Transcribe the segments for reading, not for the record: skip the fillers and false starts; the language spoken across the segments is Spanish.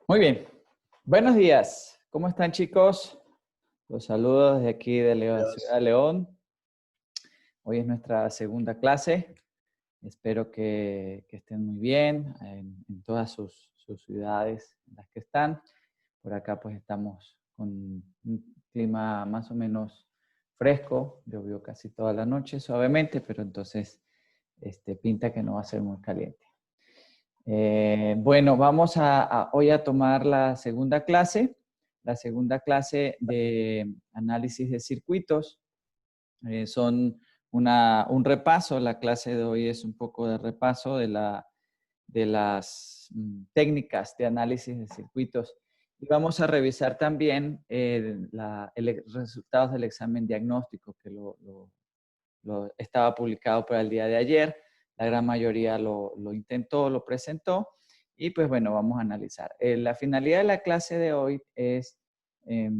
Muy bien. Buenos días. ¿Cómo están, chicos? Los saludos desde aquí de León, Ciudad Dios. de León. Hoy es nuestra segunda clase. Espero que estén muy bien en todas sus ciudades en las que están. Por acá pues estamos con un clima más o menos fresco. Llovió casi toda la noche suavemente, pero entonces pinta que no va a ser muy caliente. Bueno, vamos hoy a tomar la segunda clase de análisis de circuitos. Son un repaso, la clase de hoy es un poco de repaso de las técnicas de análisis de circuitos. Y vamos a revisar también resultados del examen diagnóstico que estaba publicado para el día de ayer. La gran mayoría lo intentó, lo presentó. Y pues bueno, vamos a analizar. La finalidad de la clase de hoy es eh,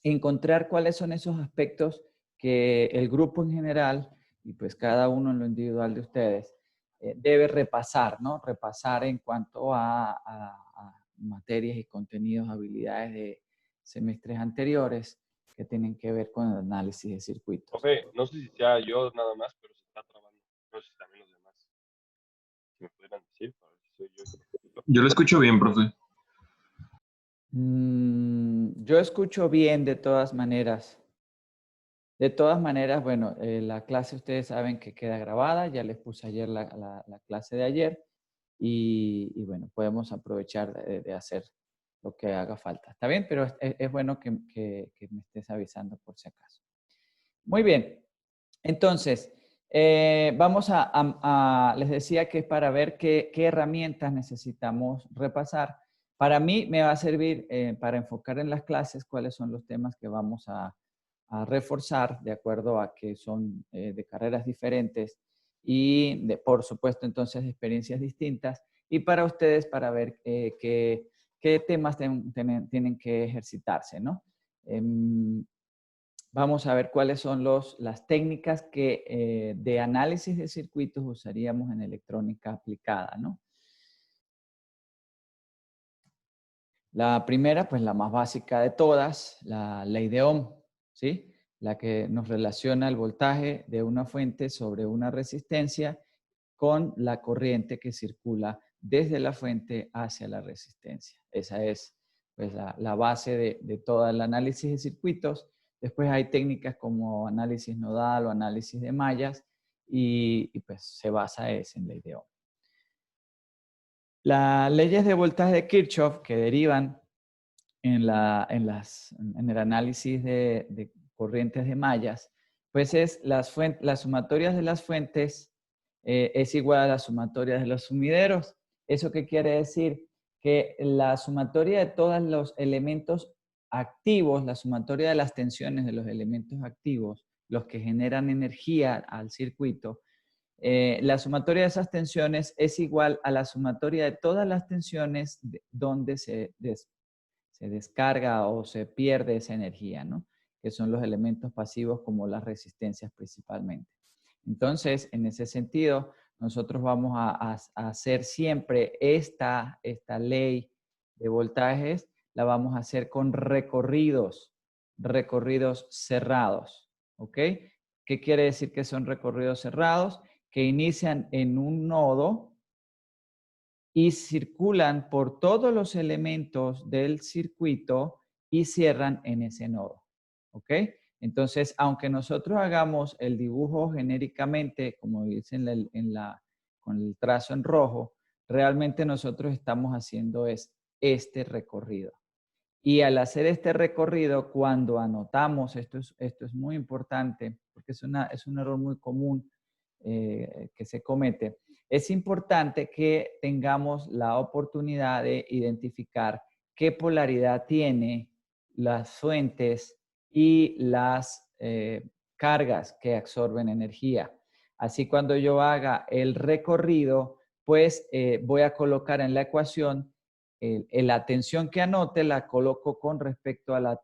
encontrar cuáles son esos aspectos que el grupo en general y pues cada uno en lo individual de ustedes debe repasar, ¿no? Repasar en cuanto a materias y contenidos, habilidades de semestres anteriores que tienen que ver con el análisis de circuitos. Profe, no sé si sea yo nada más, pero se está trabando. No sé si también los demás. Si me pudieran decir, para ver si soy yo. Yo lo escucho bien, profe. Yo escucho bien de todas maneras. De todas maneras, bueno, la clase ustedes saben que queda grabada, ya les puse ayer la clase de ayer y bueno, podemos aprovechar de hacer lo que haga falta. ¿Está bien? Pero es bueno que me estés avisando por si acaso. Muy bien. Entonces, les decía que es para ver qué herramientas necesitamos repasar. Para mí me va a servir para enfocar en las clases cuáles son los temas que vamos a reforzar de acuerdo a que son de carreras diferentes y, por supuesto, entonces de experiencias distintas. Y para ustedes, para ver qué temas tienen que ejercitarse, ¿no? Vamos a ver cuáles son las técnicas de análisis de circuitos usaríamos en electrónica aplicada, ¿no? La primera, pues la más básica de todas, la ley de Ohm, ¿sí? La que nos relaciona el voltaje de una fuente sobre una resistencia con la corriente que circula desde la fuente hacia la resistencia. Esa es pues, la base de todo el análisis de circuitos. Después hay técnicas como análisis nodal o análisis de mallas y pues se basa en ley de Ohm. Las leyes de voltaje de Kirchhoff que derivan en el análisis de corrientes de mallas, pues es las sumatorias de las fuentes es igual a la sumatoria de los sumideros. ¿Eso qué quiere decir? Que la sumatoria de todos los elementos activos, la sumatoria de las tensiones de los elementos activos, los que generan energía al circuito, la sumatoria de esas tensiones es igual a la sumatoria de todas las tensiones donde se descarga o se pierde esa energía, ¿no? Que son los elementos pasivos como las resistencias principalmente. Entonces, en ese sentido, nosotros vamos a hacer siempre esta ley de voltajes, la vamos a hacer con recorridos cerrados, ¿ok? ¿Qué quiere decir que son recorridos cerrados? Que inician en un nodo y circulan por todos los elementos del circuito y cierran en ese nodo. ¿Ok? Entonces, aunque nosotros hagamos el dibujo genéricamente, como dice con el trazo en rojo, realmente nosotros estamos haciendo este recorrido. Y al hacer este recorrido, cuando anotamos, esto es muy importante, porque es un error muy común que se comete, es importante que tengamos la oportunidad de identificar qué polaridad tiene las fuentes y las cargas que absorben energía. Así cuando yo haga el recorrido, pues voy a colocar en la ecuación la tensión que anote la coloco con respecto a la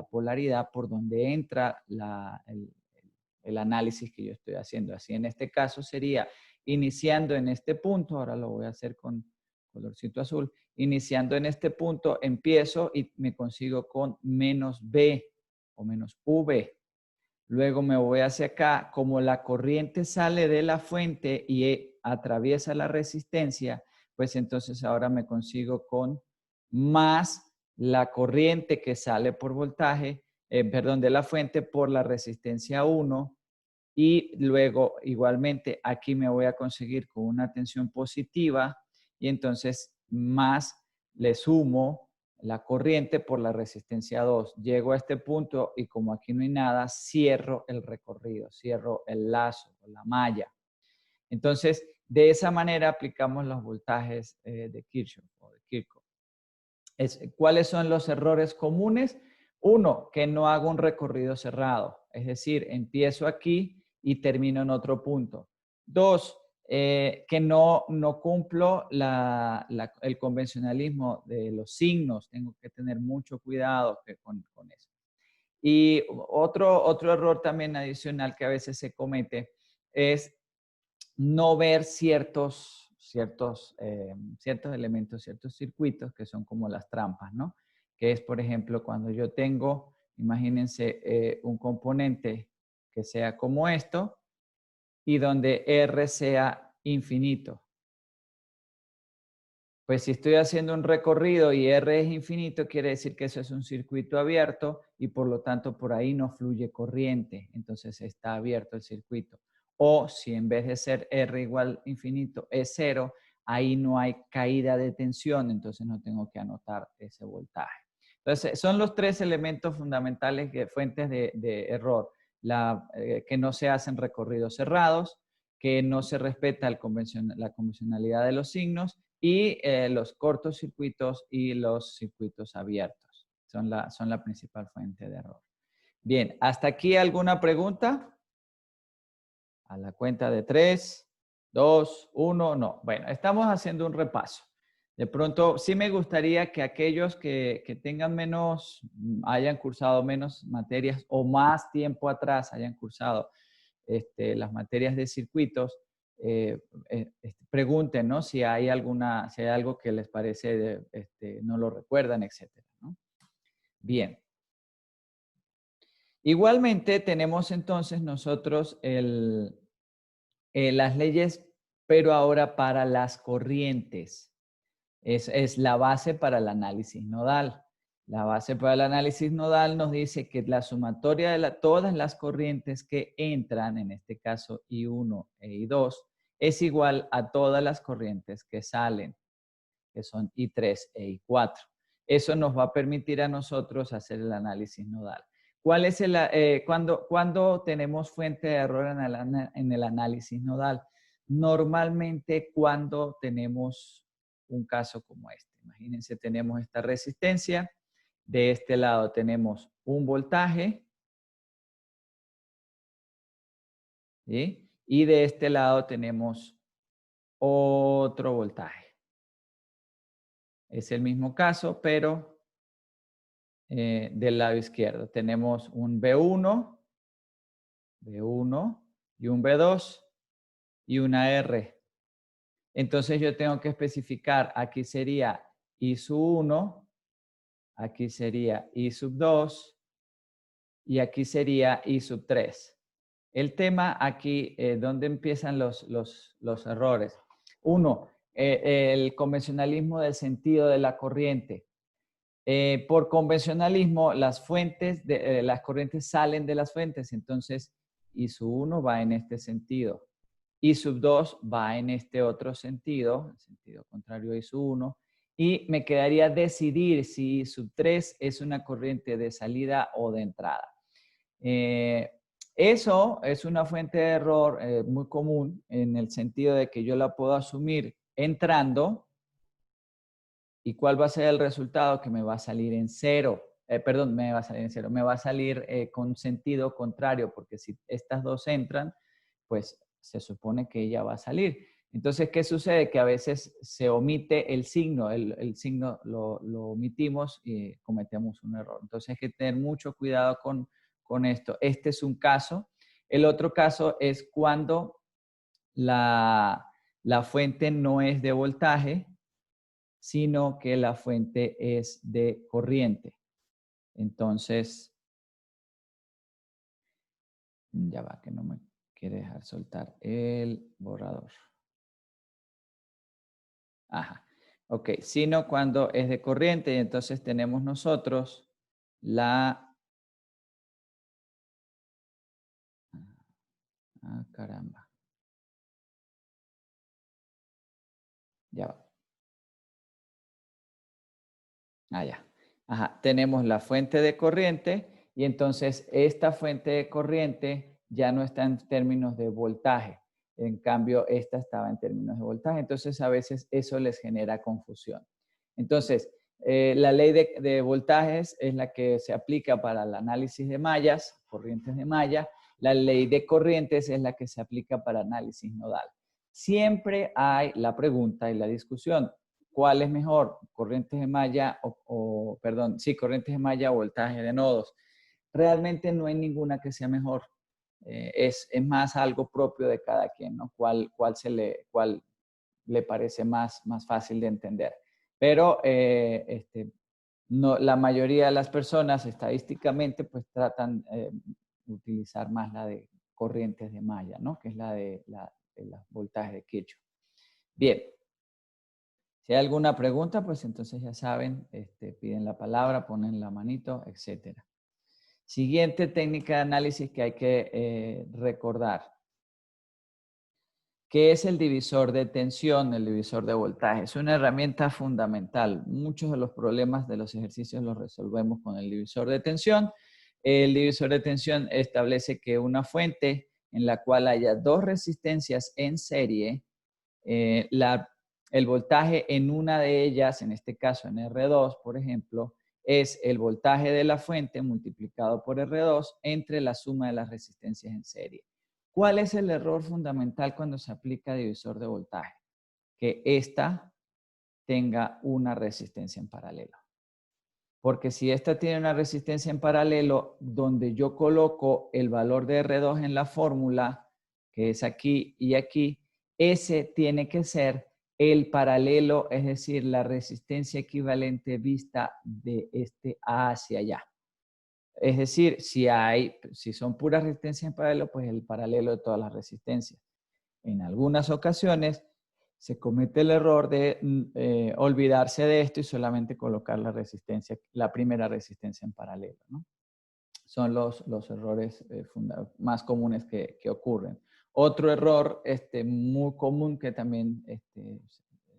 polaridad por donde entra el análisis que yo estoy haciendo. Así en este caso sería iniciando en este punto, ahora lo voy a hacer con colorcito azul. Iniciando en este punto, empiezo y me consigo con menos B o menos V. Luego me voy hacia acá. Como la corriente sale de la fuente y atraviesa la resistencia, pues entonces ahora me consigo con más la corriente que sale por voltaje, de la fuente por la resistencia 1. Y luego, igualmente, aquí me voy a conseguir con una tensión positiva y entonces más le sumo la corriente por la resistencia 2. Llego a este punto y como aquí no hay nada, cierro el recorrido, cierro el lazo o la malla. Entonces, de esa manera aplicamos los voltajes de Kirchhoff o de Kirchhoff. ¿Cuáles son los errores comunes? Uno, que no hago un recorrido cerrado, es decir, empiezo aquí y termino en otro punto. Dos, que no cumplo el convencionalismo de los signos, tengo que tener mucho cuidado con eso. Y otro error también adicional que a veces se comete es no ver ciertos elementos, ciertos circuitos que son como las trampas, ¿no? Que es, por ejemplo, cuando yo tengo, imagínense, un componente que sea como esto y donde R sea infinito. Pues si estoy haciendo un recorrido y R es infinito, quiere decir que eso es un circuito abierto y por lo tanto por ahí no fluye corriente. Entonces está abierto el circuito. O si en vez de ser R igual infinito es 0, ahí no hay caída de tensión, entonces no tengo que anotar ese voltaje. Entonces son los tres elementos fundamentales, fuentes de error. Que no se hacen recorridos cerrados, que no se respeta la convencionalidad de los signos y los cortocircuitos y los circuitos abiertos. Son la principal fuente de error. Bien, ¿hasta aquí alguna pregunta? A la cuenta de 3, 2, 1, no. Bueno, estamos haciendo un repaso. De pronto, sí me gustaría que aquellos que tengan hayan cursado menos materias o más tiempo atrás hayan cursado las materias de circuitos, pregunten, ¿no? Si hay algo que les parece, no lo recuerdan, etcétera, ¿no? Bien. Igualmente tenemos entonces nosotros las leyes, pero ahora para las corrientes. Es la base para el análisis nodal. La base para el análisis nodal nos dice que la sumatoria de todas las corrientes que entran, en este caso I1 e I2, es igual a todas las corrientes que salen, que son I3 e I4. Eso nos va a permitir a nosotros hacer el análisis nodal. ¿Cuándo tenemos fuente de error en el análisis nodal? Normalmente cuando tenemos un caso como este. Imagínense, tenemos esta resistencia. De este lado tenemos un voltaje. ¿Sí? Y de este lado tenemos otro voltaje. Es el mismo caso, pero del lado izquierdo. Tenemos un B1 y un B2 y una R. Entonces yo tengo que especificar, aquí sería I sub 1, aquí sería I sub 2 y aquí sería I sub 3. El tema aquí, ¿dónde empiezan los errores? Uno, el convencionalismo del sentido de la corriente. Por convencionalismo, las corrientes salen de las fuentes, entonces I sub 1 va en este sentido. I sub 2 va en este otro sentido, el sentido contrario a I sub 1, y me quedaría decidir si I sub 3 es una corriente de salida o de entrada. Eso es una fuente de error muy común en el sentido de que yo la puedo asumir entrando. ¿Y cuál va a ser el resultado? Que me va a salir en cero. Me va a salir en cero. Me va a salir con sentido contrario, porque si estas dos entran, pues se supone que ella va a salir. Entonces, ¿qué sucede? Que a veces se omite el signo, el signo lo omitimos y cometemos un error. Entonces hay que tener mucho cuidado con esto. Este es un caso. El otro caso es cuando la fuente no es de voltaje, sino que la fuente es de corriente. Entonces, ya va, que no me quiere dejar soltar el borrador. Ajá. Ok, sino cuando es de corriente, y entonces tenemos nosotros la... Ah, caramba. Ya va. Ah, ya. Ajá. Tenemos la fuente de corriente y entonces esta fuente de corriente ya no está en términos de voltaje. En cambio, esta estaba en términos de voltaje. Entonces, a veces eso les genera confusión. Entonces, la ley de voltajes es la que se aplica para el análisis de mallas, corrientes de malla. La ley de corrientes es la que se aplica para análisis nodal. Siempre hay la pregunta y la discusión. ¿Cuál es mejor? ¿Corrientes de malla corrientes de malla o voltaje de nodos? Realmente no hay ninguna que sea mejor. Es más algo propio de cada quien, ¿no? ¿Cuál le parece más fácil de entender? Pero no, la mayoría de las personas estadísticamente pues tratan de utilizar más la de corrientes de malla, ¿no? Que es la de los voltajes de Kirchhoff. Bien. Si hay alguna pregunta, pues entonces ya saben, piden la palabra, ponen la manito, etc. Siguiente técnica de análisis que hay que recordar. ¿Qué es el divisor de tensión, el divisor de voltaje? Es una herramienta fundamental. Muchos de los problemas de los ejercicios los resolvemos con el divisor de tensión. El divisor de tensión establece que una fuente en la cual haya dos resistencias en serie, el voltaje en una de ellas, en este caso en R2, por ejemplo, es el voltaje de la fuente multiplicado por R2 entre la suma de las resistencias en serie. ¿Cuál es el error fundamental cuando se aplica divisor de voltaje? Que ésta tenga una resistencia en paralelo. Porque si esta tiene una resistencia en paralelo, donde yo coloco el valor de R2 en la fórmula, que es aquí y aquí, ese tiene que ser el paralelo, es decir, la resistencia equivalente vista de este A hacia allá. Es decir, si son puras resistencias en paralelo, pues el paralelo de todas las resistencias. En algunas ocasiones se comete el error de olvidarse de esto y solamente colocar la primera resistencia en paralelo, ¿no? Son los errores más comunes que ocurren. Otro error muy común que también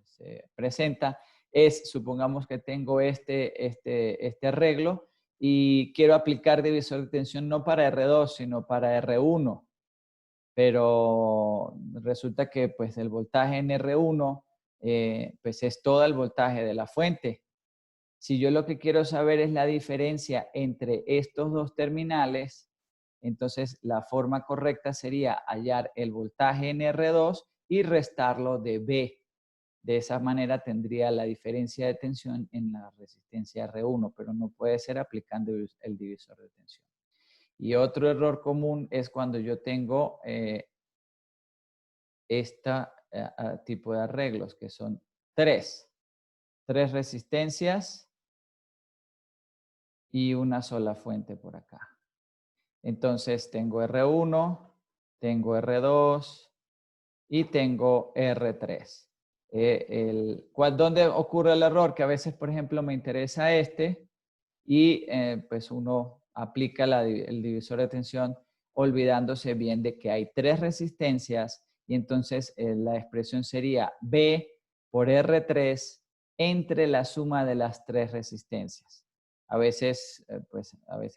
se presenta es, supongamos que tengo este arreglo y quiero aplicar divisor de tensión no para R2, sino para R1. Pero resulta que pues el voltaje en R1 pues es todo el voltaje de la fuente. Si yo lo que quiero saber es la diferencia entre estos dos terminales, entonces la forma correcta sería hallar el voltaje en R2 y restarlo de B. De esa manera tendría la diferencia de tensión en la resistencia R1, pero no puede ser aplicando el divisor de tensión. Y otro error común es cuando yo tengo este tipo de arreglos, que son tres resistencias y una sola fuente por acá. Entonces tengo R1, tengo R2 y tengo R3. ¿Dónde ocurre el error? Que a veces, por ejemplo, me interesa y pues uno aplica el divisor de tensión olvidándose bien de que hay tres resistencias y entonces la expresión sería B por R3 entre la suma de las tres resistencias. A veces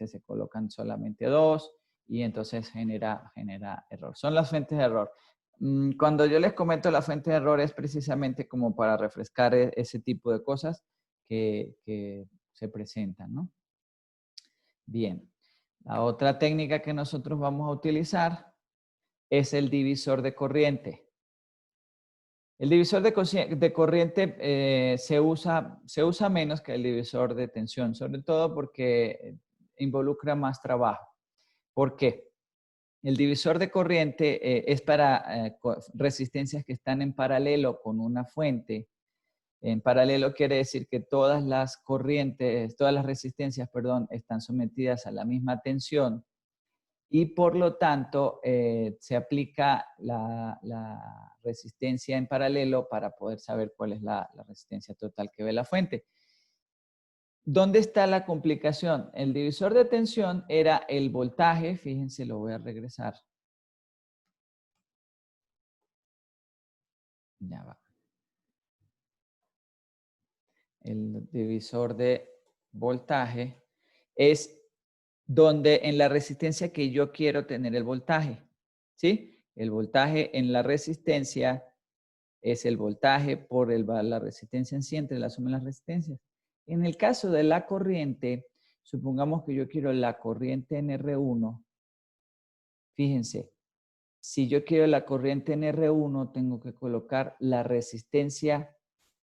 se colocan solamente dos y entonces genera error. Son las fuentes de error. Cuando yo les comento la fuente de error es precisamente como para refrescar ese tipo de cosas que se presentan, ¿no? Bien. La otra técnica que nosotros vamos a utilizar es el divisor de corriente. El divisor de corriente se usa menos que el divisor de tensión, sobre todo porque involucra más trabajo. ¿Por qué? El divisor de corriente es para resistencias que están en paralelo con una fuente En paralelo quiere decir que todas las corrientes, todas las resistencias, perdón, están sometidas a la misma tensión y por lo tanto se aplica la resistencia en paralelo para poder saber cuál es la resistencia total que ve la fuente. ¿Dónde está la complicación? El divisor de tensión era el voltaje, fíjense, lo voy a regresar. Ya va. El divisor de voltaje es donde en la resistencia que yo quiero tener el voltaje, ¿sí? El voltaje en la resistencia es el voltaje por la resistencia en sí entre la suma de las resistencias. En el caso de la corriente, supongamos que yo quiero la corriente en R1. Fíjense, si yo quiero la corriente en R1, tengo que colocar la resistencia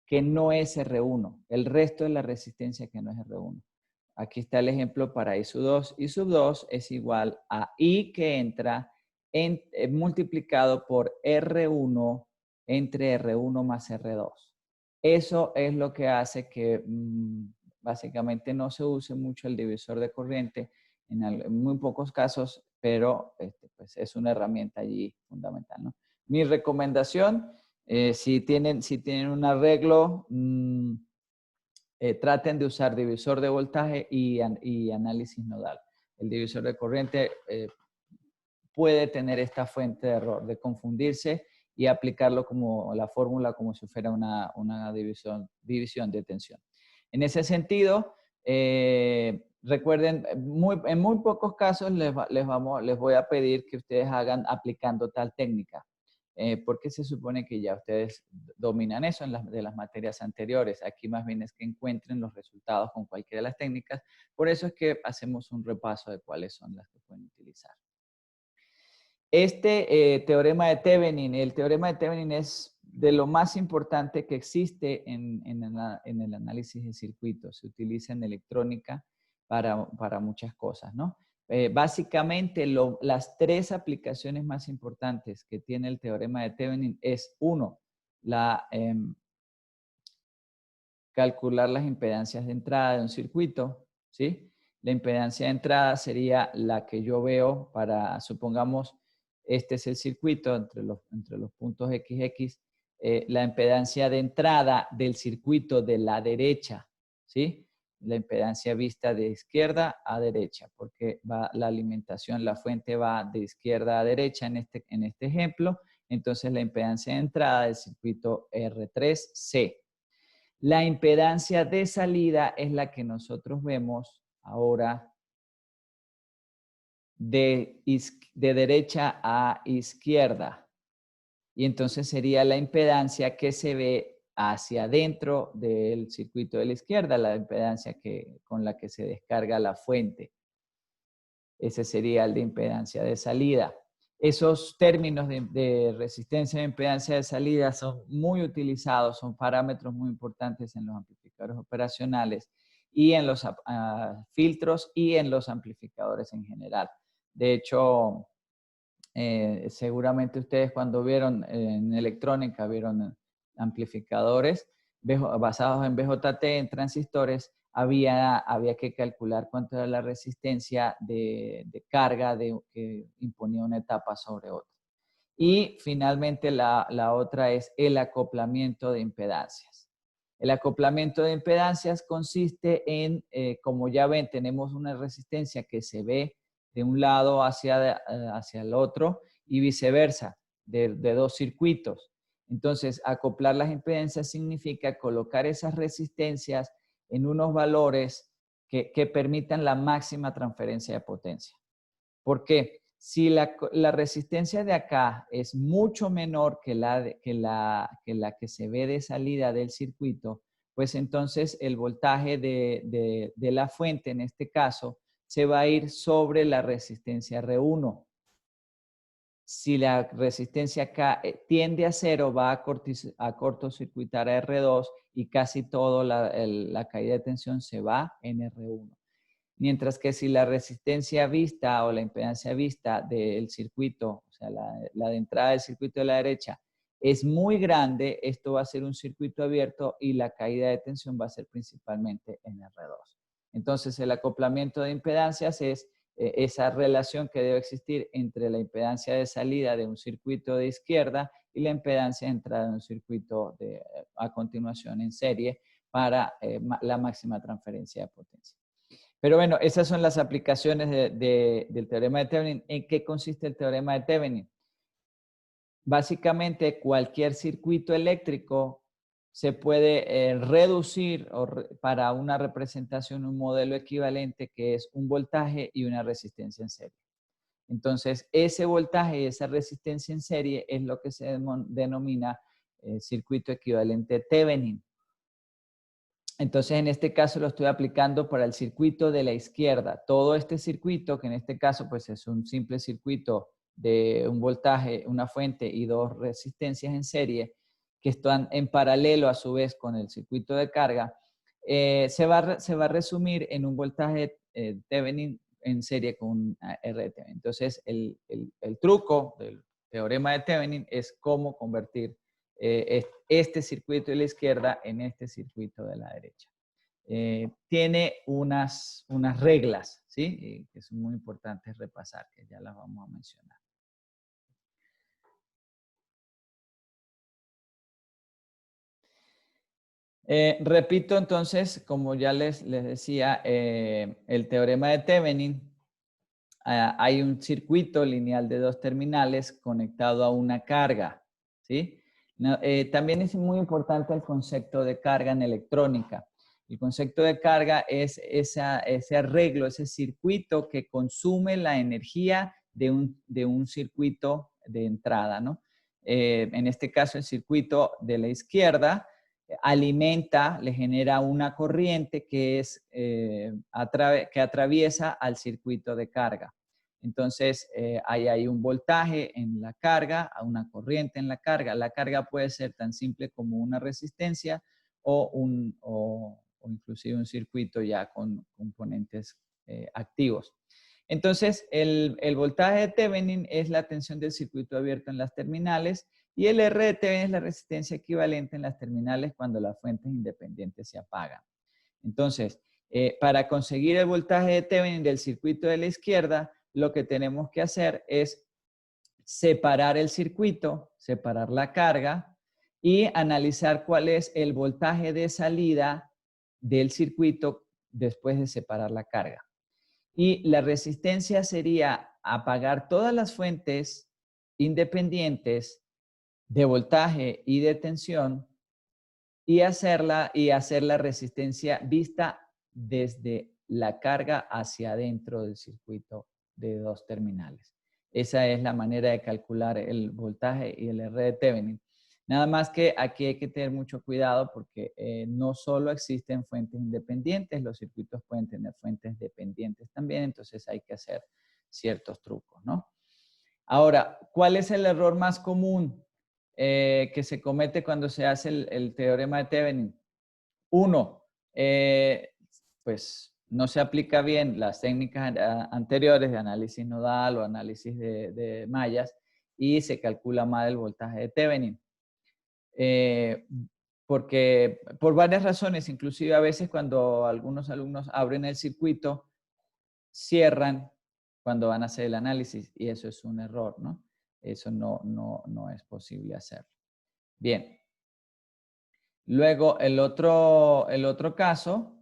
que no es R1, el resto de la resistencia que no es R1. Aquí está el ejemplo para I sub 2. I sub 2 es igual a I que entra multiplicado por R1 entre R1 más R2. Eso es lo que hace que básicamente no se use mucho el divisor de corriente en muy pocos casos, pero pues es una herramienta allí fundamental, ¿no? Mi recomendación, si tienen un arreglo, traten de usar divisor de voltaje y análisis nodal. El divisor de corriente puede tener esta fuente de error, de confundirse y aplicarlo como la fórmula como si fuera una división de tensión. En ese sentido, recuerden, en muy pocos casos les voy a pedir que ustedes hagan aplicando tal técnica. Porque se supone que ya ustedes dominan eso de las materias anteriores. Aquí más bien es que encuentren los resultados con cualquiera de las técnicas. Por eso es que hacemos un repaso de cuáles son las que pueden utilizar. Este teorema de Thevenin, el teorema de Thevenin es de lo más importante que existe en el análisis de circuitos. Se utiliza en electrónica para muchas cosas, ¿no? Básicamente, las tres aplicaciones más importantes que tiene el teorema de Thevenin es, uno, calcular las impedancias de entrada de un circuito, ¿sí? La impedancia de entrada sería la que yo veo para, supongamos, este es el circuito entre los puntos XX, la impedancia de entrada del circuito de la derecha, ¿sí? La impedancia vista de izquierda a derecha, porque la alimentación, la fuente va de izquierda a derecha en este ejemplo. Entonces, la impedancia de entrada del circuito R3C. La impedancia de salida es la que nosotros vemos ahora de derecha a izquierda. Y entonces sería la impedancia que se ve hacia adentro del circuito de la izquierda, la impedancia con la que se descarga la fuente. Ese sería el de impedancia de salida. Esos términos de resistencia e impedancia de salida son muy utilizados, son parámetros muy importantes en los amplificadores operacionales y en los filtros y en los amplificadores en general. De hecho, seguramente ustedes cuando vieron en electrónica, vieron amplificadores basados en BJT, en transistores, había que calcular cuánto era la resistencia de carga que imponía una etapa sobre otra. Y finalmente la otra es el acoplamiento de impedancias. El acoplamiento de impedancias consiste en, como ya ven, tenemos una resistencia que se ve de un lado hacia el otro y viceversa, de dos circuitos. Entonces, acoplar las impedancias significa colocar esas resistencias en unos valores que permitan la máxima transferencia de potencia. ¿Por qué? Si la resistencia de acá es mucho menor que la que se ve de salida del circuito, pues entonces el voltaje de la fuente, en este caso, se va a ir sobre la resistencia R1. Si la resistencia acá tiende a 0, va a cortocircuitar a R2 y casi toda la caída de tensión se va en R1. Mientras que si la resistencia vista o la impedancia vista del circuito, o sea, la de entrada del circuito de la derecha, es muy grande, esto va a ser un circuito abierto y la caída de tensión va a ser principalmente en R2. Entonces, el acoplamiento de impedancias es esa relación que debe existir entre la impedancia de salida de un circuito de izquierda y la impedancia de entrada de un circuito a continuación en serie para la máxima transferencia de potencia. Pero bueno, esas son las aplicaciones del teorema de Thevenin. ¿En qué consiste el teorema de Thevenin? Básicamente, cualquier circuito eléctrico se puede reducir para una representación, un modelo equivalente que es un voltaje y una resistencia en serie. Entonces, ese voltaje y esa resistencia en serie es lo que se denomina circuito equivalente Thevenin. Entonces, en este caso lo estoy aplicando para el circuito de la izquierda. Todo este circuito, que en este caso pues es un simple circuito de un voltaje, una fuente y dos resistencias en serie, que están en paralelo a su vez con el circuito de carga, se va a resumir en un voltaje Thevenin en serie con un RT. Entonces, el truco del teorema de Thevenin es cómo convertir este circuito de la izquierda en este circuito de la derecha. Tiene unas reglas, ¿sí? Que son muy importantes repasar, que ya las vamos a mencionar. Repito entonces, como ya les decía, el teorema de Thevenin, hay un circuito lineal de dos terminales conectado a una carga, ¿sí? También es muy importante el concepto de carga en electrónica. El concepto de carga es ese arreglo, ese circuito que consume la energía de un circuito de entrada, ¿no? En este caso, el circuito de la izquierda alimenta, le genera una corriente que atraviesa al circuito de carga. Entonces, ahí hay un voltaje en la carga, una corriente en la carga. La carga puede ser tan simple como una resistencia o inclusive un circuito ya con componentes activos. Entonces, el voltaje de Thevenin es la tensión del circuito abierto en las terminales y el R de Thevenin es la resistencia equivalente en las terminales cuando las fuentes independientes se apagan. Entonces, para conseguir el voltaje de Thevenin del circuito de la izquierda, lo que tenemos que hacer es separar el circuito, separar la carga y analizar cuál es el voltaje de salida del circuito después de separar la carga. Y la resistencia sería apagar todas las fuentes independientes de voltaje y de tensión y hacer la resistencia vista desde la carga hacia adentro del circuito de dos terminales. Esa es la manera de calcular el voltaje y el R de Thevenin. Nada más que aquí hay que tener mucho cuidado porque no solo existen fuentes independientes, los circuitos pueden tener fuentes dependientes también, entonces hay que hacer ciertos trucos, ¿no? Ahora, ¿cuál es el error más común que se comete cuando se hace el teorema de Thevenin? Uno, pues no se aplica bien las técnicas anteriores de análisis nodal o análisis de mallas y se calcula mal el voltaje de Thevenin. Porque por varias razones, inclusive a veces cuando algunos alumnos abren el circuito, cierran cuando van a hacer el análisis y eso es un error, ¿no? Eso no es posible hacerlo. Bien. Luego, el otro caso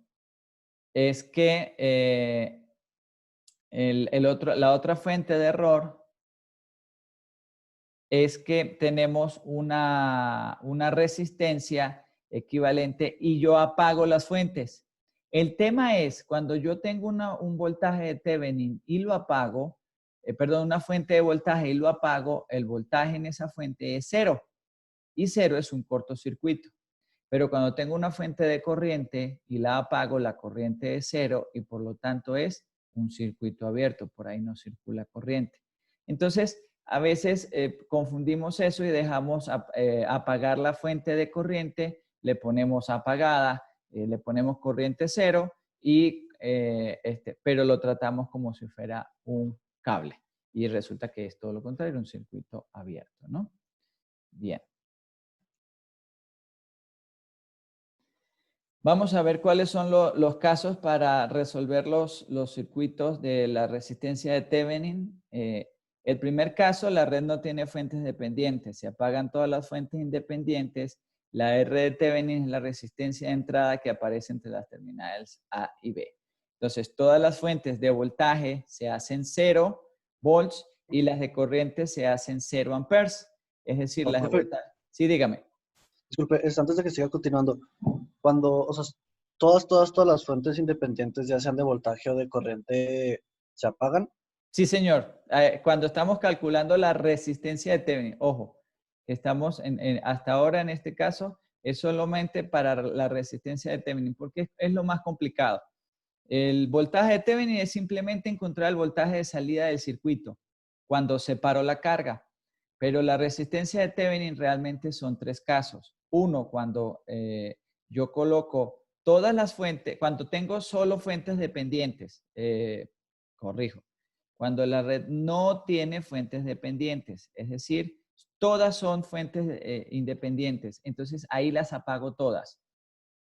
es que la otra fuente de error es que tenemos una resistencia equivalente y yo apago las fuentes. El tema es, cuando yo tengo un voltaje de Thevenin y lo apago, perdón, una fuente de voltaje y lo apago, el voltaje en esa fuente es cero. Y cero es un cortocircuito. Pero cuando tengo una fuente de corriente y la apago, la corriente es cero y por lo tanto es un circuito abierto. Por ahí no circula corriente. Entonces, a veces confundimos eso y dejamos apagar la fuente de corriente, le ponemos apagada, le ponemos corriente cero, pero lo tratamos como si fuera un cable. Y resulta que es todo lo contrario, un circuito abierto, ¿no? Bien. Vamos a ver cuáles son los casos para resolver los circuitos de la resistencia de Thevenin. El primer caso, la red no tiene fuentes dependientes. Se apagan todas las fuentes independientes. La R de Thevenin es la resistencia de entrada que aparece entre las terminales A y B. Entonces, todas las fuentes de voltaje se hacen 0 volts y las de corriente se hacen 0 amperes. Es decir, las de Profe, voltaje. Sí, dígame. disculpe, antes de que siga continuando, cuando, o sea, todas las fuentes independientes, ya sean de voltaje o de corriente, se apagan. Sí, señor. Cuando estamos calculando la resistencia de Thevenin, ojo, estamos hasta ahora en este caso, es solamente para la resistencia de Thevenin, porque es lo más complicado. El voltaje de Thevenin es simplemente encontrar el voltaje de salida del circuito cuando separo la carga. Pero la resistencia de Thevenin realmente son 3 casos. Uno, cuando yo coloco todas las fuentes, cuando tengo solo fuentes dependientes, corrijo, cuando la red no tiene fuentes dependientes, es decir, todas son fuentes independientes, entonces ahí las apago todas.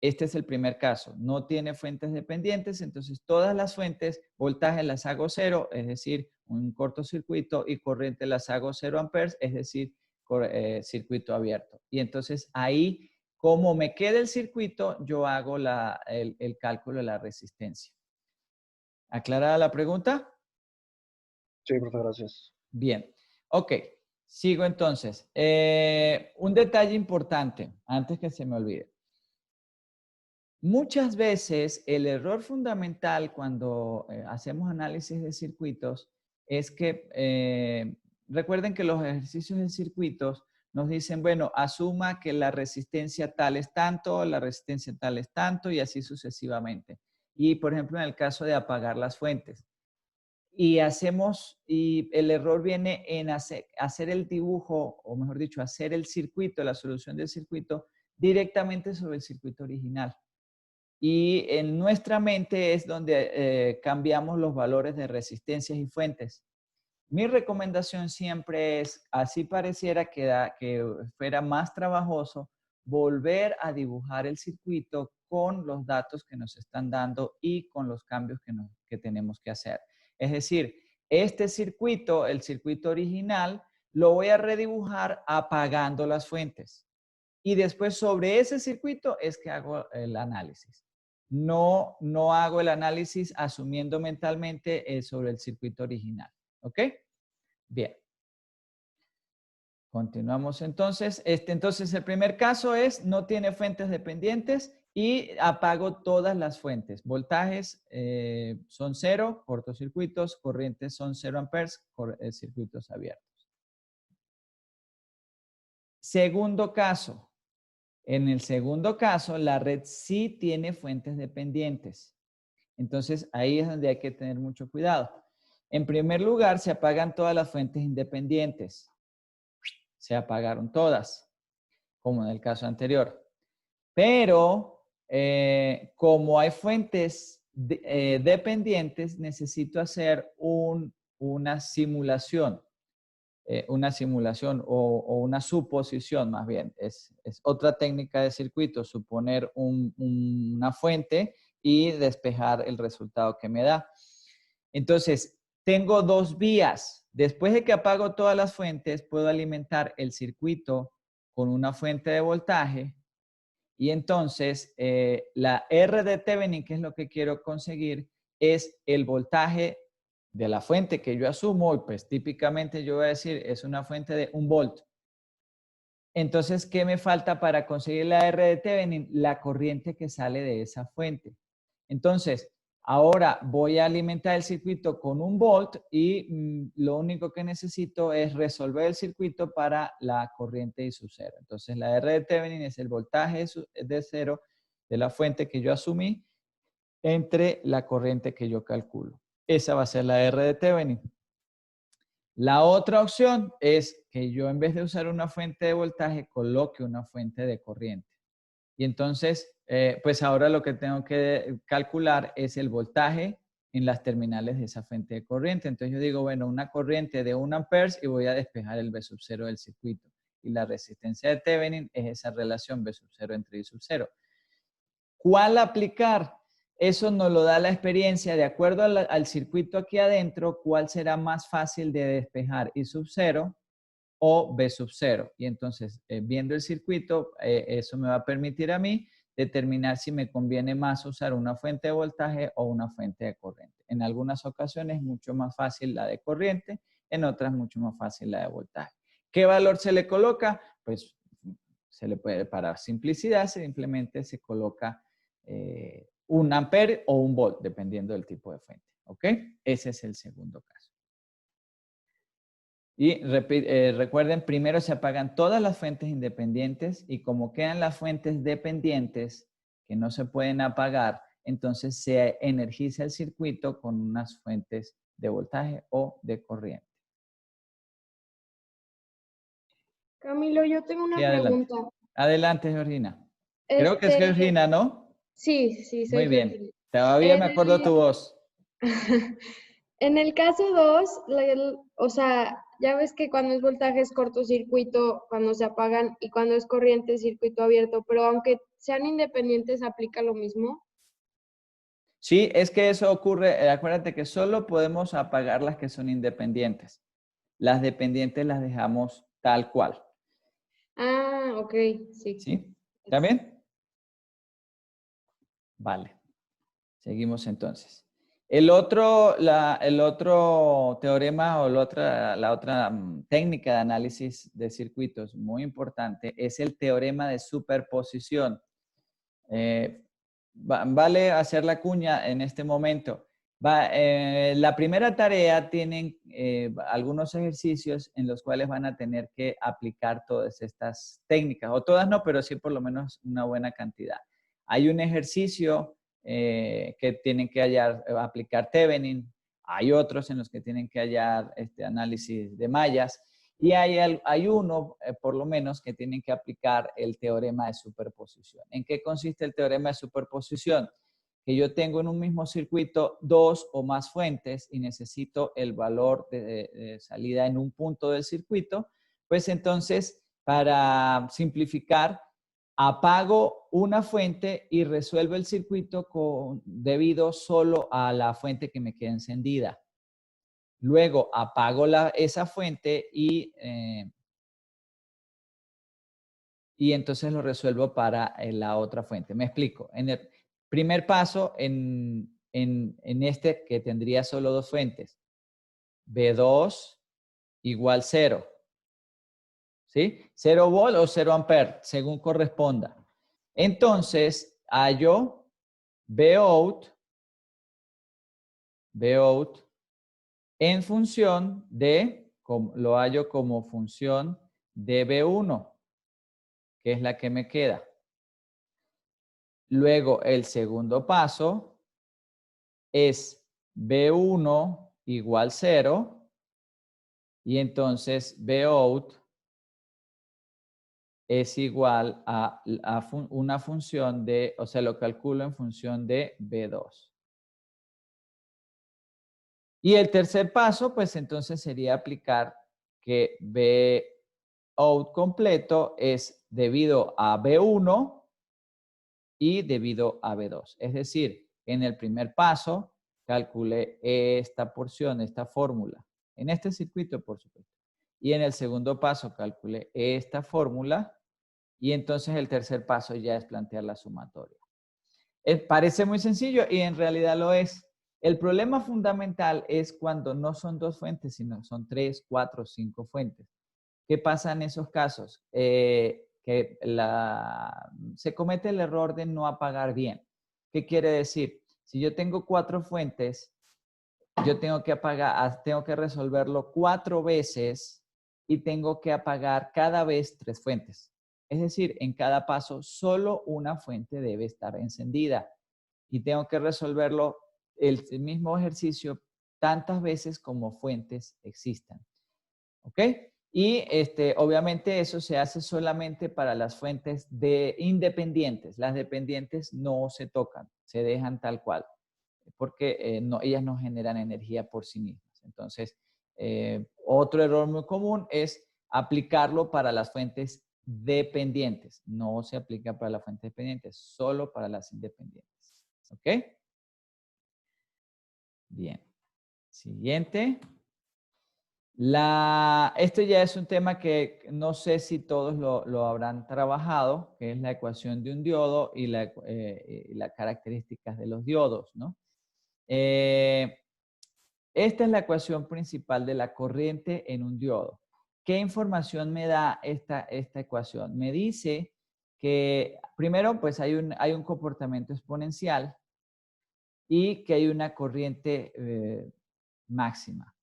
Este es el primer caso, no tiene fuentes dependientes, entonces todas las fuentes, voltaje las hago 0, es decir, un cortocircuito, y corriente las hago 0 amperes, es decir, circuito abierto. Y entonces ahí, como me queda el circuito, yo hago el cálculo de la resistencia. ¿Aclarada la pregunta? Sí, profe, gracias. Bien, ok, sigo entonces. Un detalle importante, antes que se me olvide. Muchas veces el error fundamental cuando hacemos análisis de circuitos es que, recuerden que los ejercicios de circuitos nos dicen, bueno, asuma que la resistencia tal es tanto, la resistencia tal es tanto y así sucesivamente. Y por ejemplo, en el caso de apagar las fuentes. Y el error viene en hacer el dibujo, o mejor dicho, hacer el circuito, la solución del circuito directamente sobre el circuito original. Y en nuestra mente es donde cambiamos los valores de resistencias y fuentes. Mi recomendación siempre es, así pareciera que fuera más trabajoso, volver a dibujar el circuito con los datos que nos están dando y con los cambios que tenemos que hacer. Es decir, este circuito, el circuito original, lo voy a redibujar apagando las fuentes. Y después sobre ese circuito es que hago el análisis. No hago el análisis asumiendo mentalmente sobre el circuito original. ¿Ok? Bien. Continuamos entonces. Entonces, el primer caso es no tiene fuentes dependientes y apago todas las fuentes. Voltajes son 0, cortocircuitos, corrientes son 0 amperes, circuitos abiertos. Segundo caso. En el segundo caso, la red sí tiene fuentes dependientes. Entonces, ahí es donde hay que tener mucho cuidado. En primer lugar, se apagan todas las fuentes independientes. Se apagaron todas, como en el caso anterior. Pero, como hay fuentes dependientes, necesito hacer una simulación. O una suposición más bien. Es otra técnica de circuito, suponer una fuente y despejar el resultado que me da. Entonces, tengo 2 vías. Después de que apago todas las fuentes, puedo alimentar el circuito con una fuente de voltaje y entonces la R de Thevenin, que es lo que quiero conseguir, es el voltaje de la fuente que yo asumo, y pues típicamente yo voy a decir es una fuente de 1 volt. Entonces, ¿qué me falta para conseguir la R de Thevenin? La corriente que sale de esa fuente. Entonces, ahora voy a alimentar el circuito con 1 volt y lo único que necesito es resolver el circuito para la corriente y su cero. Entonces, la R de Thevenin es el voltaje de cero de la fuente que yo asumí entre la corriente que yo calculo. Esa va a ser la R de Thevenin. La otra opción es que yo en vez de usar una fuente de voltaje, coloque una fuente de corriente. Y entonces, pues ahora lo que tengo que calcular es el voltaje en las terminales de esa fuente de corriente. Entonces yo digo, bueno, una corriente de 1 amperes y voy a despejar el V sub 0 del circuito. Y la resistencia de Thevenin es esa relación V sub 0 entre I sub 0. ¿Cuál aplicar? Eso nos lo da la experiencia. De acuerdo al circuito aquí adentro, ¿cuál será más fácil de despejar? I sub 0 o B sub 0. Y entonces, viendo el circuito, eso me va a permitir a mí determinar si me conviene más usar una fuente de voltaje o una fuente de corriente. En algunas ocasiones es mucho más fácil la de corriente, en otras mucho más fácil la de voltaje. ¿Qué valor se le coloca? Pues se le puede, para simplicidad, simplemente se coloca 1 ampere o 1 volt, dependiendo del tipo de fuente. ¿Ok? Ese es el segundo caso. Y recuerden, primero se apagan todas las fuentes independientes y como quedan las fuentes dependientes que no se pueden apagar, entonces se energiza el circuito con unas fuentes de voltaje o de corriente. Camilo, yo tengo una Sí, adelante. pregunta. Adelante, Georgina. Creo que es Georgina, ¿no? Sí, sí, soy Muy bien. Georgina. Todavía me En acuerdo tu voz. En el caso 2, o sea, ya ves que cuando es voltaje es cortocircuito, cuando se apagan, y cuando es corriente es circuito abierto, pero aunque sean independientes, ¿aplica lo mismo? Sí, es que eso ocurre, acuérdate que solo podemos apagar las que son independientes. Las dependientes las dejamos tal cual. Ah, ok, sí. ¿Sí? ¿Está bien? Vale. Seguimos entonces. El otro teorema o la otra técnica de análisis de circuitos muy importante es el teorema de superposición. Vale hacer la cuña en este momento. La primera tarea tienen algunos ejercicios en los cuales van a tener que aplicar todas estas técnicas, o todas no, pero sí por lo menos una buena cantidad. Hay un ejercicio que tienen que aplicar Thevenin, hay otros en los que tienen que hallar análisis de mallas, y hay uno, por lo menos, que tienen que aplicar el teorema de superposición. ¿En qué consiste el teorema de superposición? Que yo tengo en un mismo circuito 2 o más fuentes y necesito el valor de salida en un punto del circuito, pues entonces, para simplificar, apago una fuente y resuelvo el circuito debido solo a la fuente que me queda encendida. Luego apago esa fuente y entonces lo resuelvo para la otra fuente. Me explico. En el primer paso, en este que tendría solo dos fuentes, B2 igual 0. ¿Sí? 0 volt o 0 ampere, según corresponda. Entonces, hallo Vout en función de, lo hallo como función de B1, que es la que me queda. Luego, el segundo paso es B1 igual 0 y entonces Vout es igual a una función de, o sea, lo calculo en función de B2. Y el tercer paso, pues entonces sería aplicar que Vout completo es debido a B1 y debido a B2. Es decir, en el primer paso calculé esta porción, esta fórmula, en este circuito, por supuesto. Y en el segundo paso calculé esta fórmula y entonces el tercer paso ya es plantear la sumatoria. Parece muy sencillo y en realidad lo es. El problema fundamental es cuando no son dos fuentes, sino son 3, 4, 5 fuentes. ¿Qué pasa en esos casos? Que se comete el error de no apagar bien. ¿Qué quiere decir? Si yo tengo 4 fuentes, yo tengo que resolverlo 4 veces y tengo que apagar cada vez 3 fuentes. Es decir, en cada paso solo una fuente debe estar encendida y tengo que resolverlo el mismo ejercicio tantas veces como fuentes existan. ¿Ok? Y obviamente eso se hace solamente para las fuentes independientes. Las dependientes no se tocan, se dejan tal cual, porque ellas no generan energía por sí mismas. Entonces, otro error muy común es aplicarlo para las fuentes dependientes. No se aplica para las fuentes dependientes, solo para las independientes. ¿Ok? Bien. Siguiente. Esto ya es un tema que no sé si todos lo habrán trabajado, que es la ecuación de un diodo y las características de los diodos, ¿no? Esta es la ecuación principal de la corriente en un diodo. ¿Qué información me da esta ecuación? Me dice que primero pues hay un comportamiento exponencial y que hay una corriente máxima.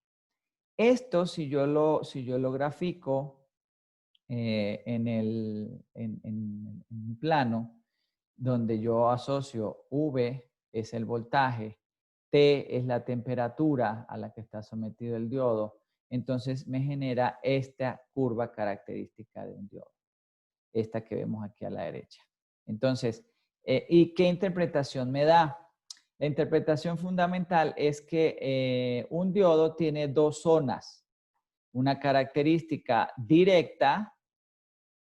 Esto, si yo lo grafico en un plano donde yo asocio V es el voltaje, T es la temperatura a la que está sometido el diodo, entonces me genera esta curva característica de un diodo, esta que vemos aquí a la derecha. Entonces, ¿y qué interpretación me da? La interpretación fundamental es que un diodo tiene dos zonas, una característica directa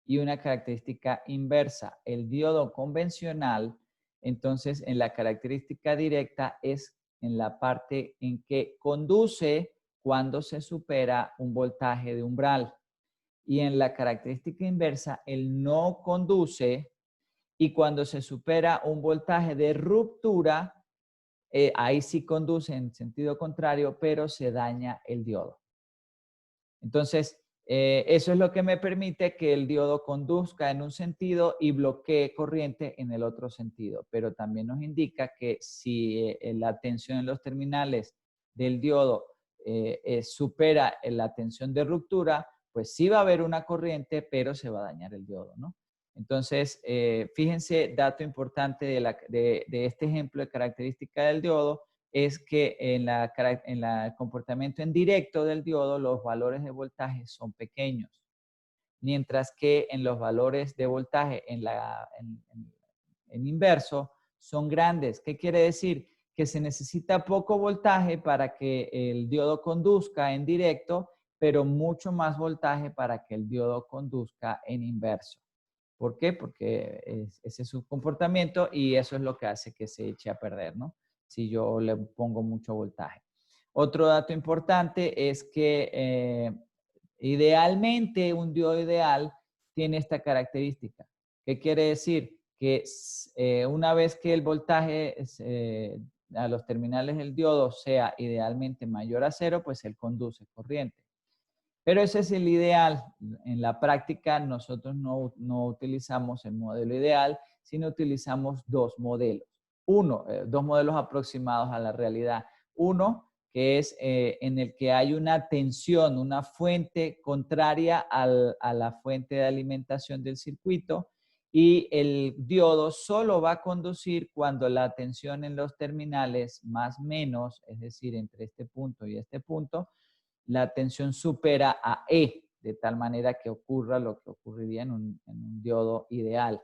y una característica inversa. El diodo convencional, entonces, en la característica directa es en la parte en que conduce cuando se supera un voltaje de umbral. Y en la característica inversa, el no conduce y cuando se supera un voltaje de ruptura, ahí sí conduce en sentido contrario, pero se daña el diodo. Entonces, eso es lo que me permite que el diodo conduzca en un sentido y bloquee corriente en el otro sentido. Pero también nos indica que si la tensión en los terminales del diodo supera la tensión de ruptura, pues sí va a haber una corriente, pero se va a dañar el diodo, ¿no? Entonces, fíjense, dato importante de este ejemplo de característica del diodo, es que en el comportamiento en directo del diodo los valores de voltaje son pequeños, mientras que en los valores de voltaje en inverso son grandes. ¿Qué quiere decir? Que se necesita poco voltaje para que el diodo conduzca en directo, pero mucho más voltaje para que el diodo conduzca en inverso. ¿Por qué? Porque ese es su comportamiento y eso es lo que hace que se eche a perder, ¿no? Si yo le pongo mucho voltaje. Otro dato importante es que idealmente un diodo ideal tiene esta característica. ¿Qué quiere decir? Que una vez que el voltaje a los terminales del diodo sea idealmente mayor a 0, pues él conduce corriente. Pero ese es el ideal. En la práctica nosotros no utilizamos el modelo ideal, sino utilizamos dos modelos. Dos modelos aproximados a la realidad. Uno, que es en el que hay una tensión, una fuente contraria a la fuente de alimentación del circuito y el diodo solo va a conducir cuando la tensión en los terminales más menos, es decir, entre este punto y este punto, la tensión supera a E, de tal manera que ocurra lo que ocurriría en un diodo ideal,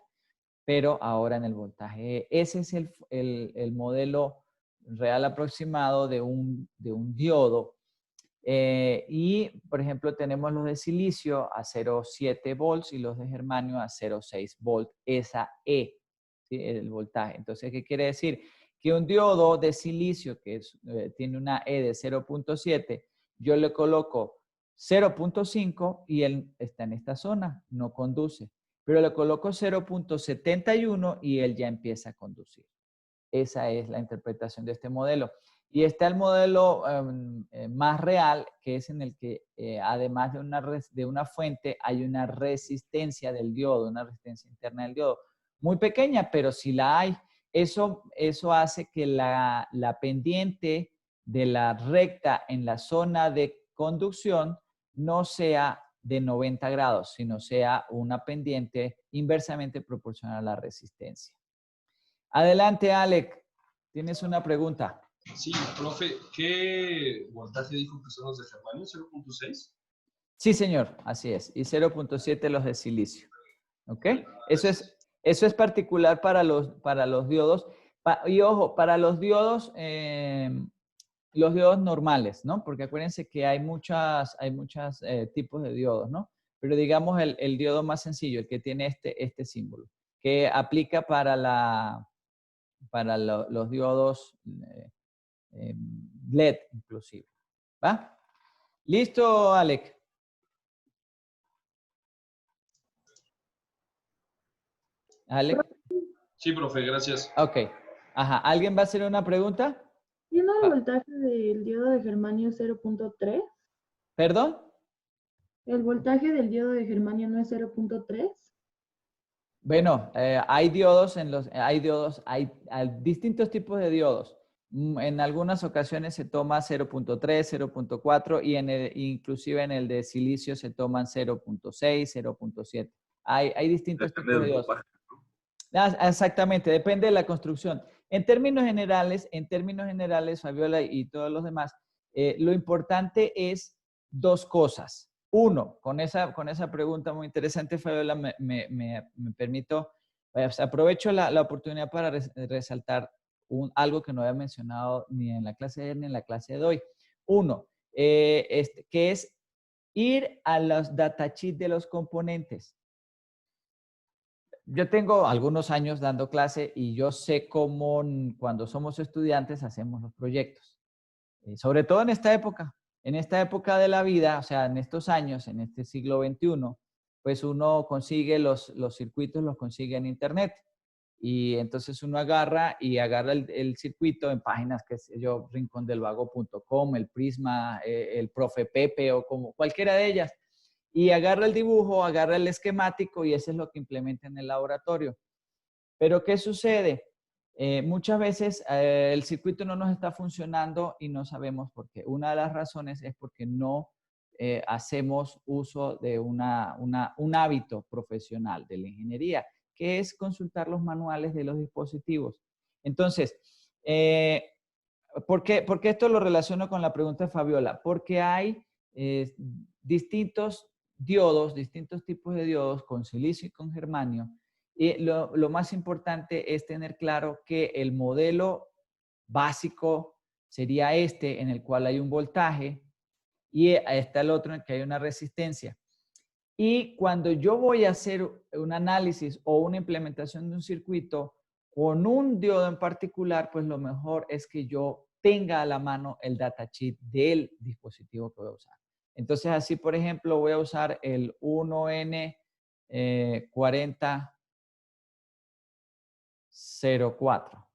pero ahora en el voltaje E. Ese es el modelo real aproximado de un diodo. Y, por ejemplo, tenemos los de silicio a 0,7 volts y los de germanio a 0,6 volts, esa E, ¿sí? El voltaje. Entonces, ¿qué quiere decir? Que un diodo de silicio que tiene una E de 0,7, yo le coloco 0,5 y él está en esta zona, no conduce. Pero le coloco 0,71 y él ya empieza a conducir. Esa es la interpretación de este modelo. Y está el modelo más real, que es en el que además de una fuente hay una resistencia del diodo, una resistencia interna del diodo. Muy pequeña, pero si la hay. Eso hace que la pendiente de la recta en la zona de conducción no sea de 90 grados, sino sea una pendiente inversamente proporcional a la resistencia. Adelante, Alec. ¿Tienes una pregunta? Sí, profe, ¿qué voltaje dijo que son los de germanio? ¿0.6? Sí, señor, así es. Y 0.7 los de silicio. ¿Ok? Eso es particular para los diodos. Y ojo, para los diodos normales, ¿no? Porque acuérdense que hay muchos tipos de diodos, ¿no? pero digamos el diodo más sencillo, el que tiene este símbolo, que aplica para, los diodos LED inclusive. ¿Va? ¿Listo, Alec? Alec. Sí, profe, gracias. Ok. Ajá. ¿Alguien va a hacer una pregunta? ¿Tiene el Ah, voltaje del diodo de germanio 0.3? ¿Perdón? ¿El voltaje del diodo de germanio no es 0.3? Bueno, hay diodos hay distintos tipos de diodos. En algunas ocasiones se toma 0.3, 0.4 y inclusive en el de silicio se toman 0.6, 0.7. Hay distintos Depende tipos de del diodos. dopaje. Exactamente, depende de la construcción. En términos generales, Fabiola y todos los demás, lo importante es dos cosas. Uno, con esa pregunta muy interesante, Fabiola, me permito, pues, aprovecho la oportunidad para resaltar algo que no había mencionado ni en la clase de ayer ni en la clase de hoy. Uno, que es ir a los datasheets de los componentes. Yo tengo algunos años dando clase y yo sé cómo cuando somos estudiantes hacemos los proyectos. Sobre todo en esta época de la vida, o sea, en estos años, en este siglo XXI, pues uno consigue los circuitos, los consigue en internet. Y entonces uno agarra el circuito en páginas, que sé yo, rincondelvago.com, el Prisma, el Profe Pepe o como cualquiera de ellas. Y agarra el dibujo, agarra el esquemático y eso es lo que implementa en el laboratorio. Pero ¿qué sucede? Muchas veces el circuito no nos está funcionando y no sabemos por qué. Una de las razones es porque no hacemos uso de un hábito profesional de la ingeniería, que es consultar los manuales de los dispositivos. Entonces, ¿por qué esto lo relaciono con la pregunta de Fabiola? Porque hay distintos diodos, distintos tipos de diodos con silicio y con germanio. Y lo más importante es tener claro que el modelo básico sería este, en el cual hay un voltaje, y está el otro en el que hay una resistencia. Y cuando yo voy a hacer un análisis o una implementación de un circuito con un diodo en particular, pues lo mejor es que yo tenga a la mano el datasheet del dispositivo que voy a usar. Entonces, así, por ejemplo, voy a usar el 1N4004,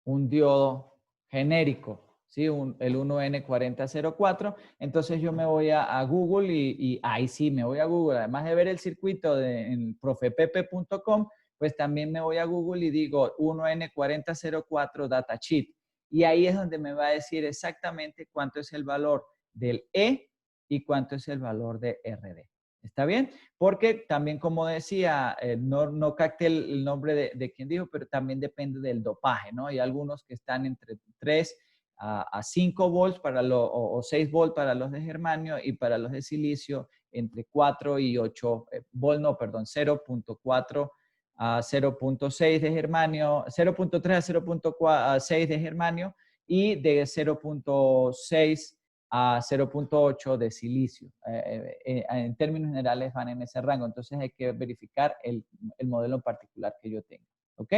un diodo genérico. ¿Sí? El 1N4004. Entonces yo me voy a Google y ahí sí, me voy a Google. Además de ver el circuito en profepepe.com, pues también me voy a Google y digo 1N4004 datasheet. Y ahí es donde me va a decir exactamente cuánto es el valor del E y cuánto es el valor de RD. ¿Está bien? Porque también, como decía, no capté el nombre de quien dijo, pero también depende del dopaje, ¿no? Hay algunos que están entre 3 a 5 volts o 6 volts para los de germanio y para los de silicio entre 4 y 8 volts, no, perdón, 0.4 a 0.6 de germanio, 0.3 a 0.6 de germanio y de 0.6 a 0.8 de silicio. En términos generales van en ese rango, entonces hay que verificar el modelo en particular que yo tengo. ¿Ok?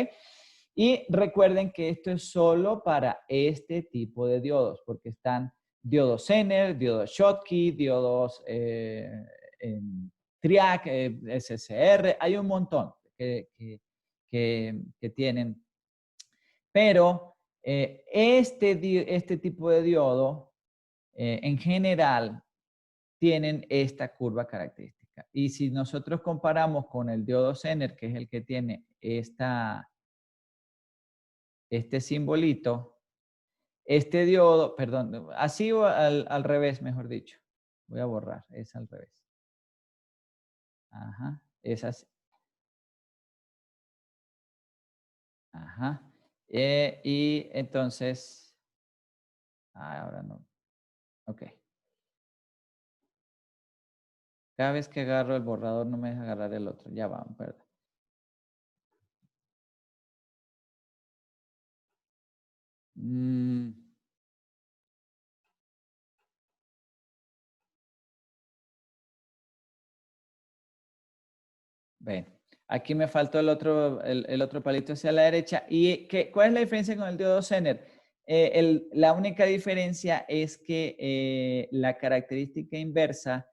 Y recuerden que esto es solo para este tipo de diodos, porque están diodos Zener, diodos Schottky, diodos TRIAC, SSR, hay un montón que tienen. Pero este tipo de diodo, en general, tienen esta curva característica. Y si nosotros comparamos con el diodo Zener, que es el que tiene este simbolito, este diodo, perdón, así o al revés, mejor dicho. Voy a borrar, es al revés. Ajá, es así. Ajá. Y entonces, ahora no. Ok. Cada vez que agarro el borrador no me deja agarrar el otro. Ya vamos, perdón. Ven. Aquí me faltó el otro palito hacia la derecha. ¿Y cuál es la diferencia con el diodo Zener? La única diferencia es que la característica inversa,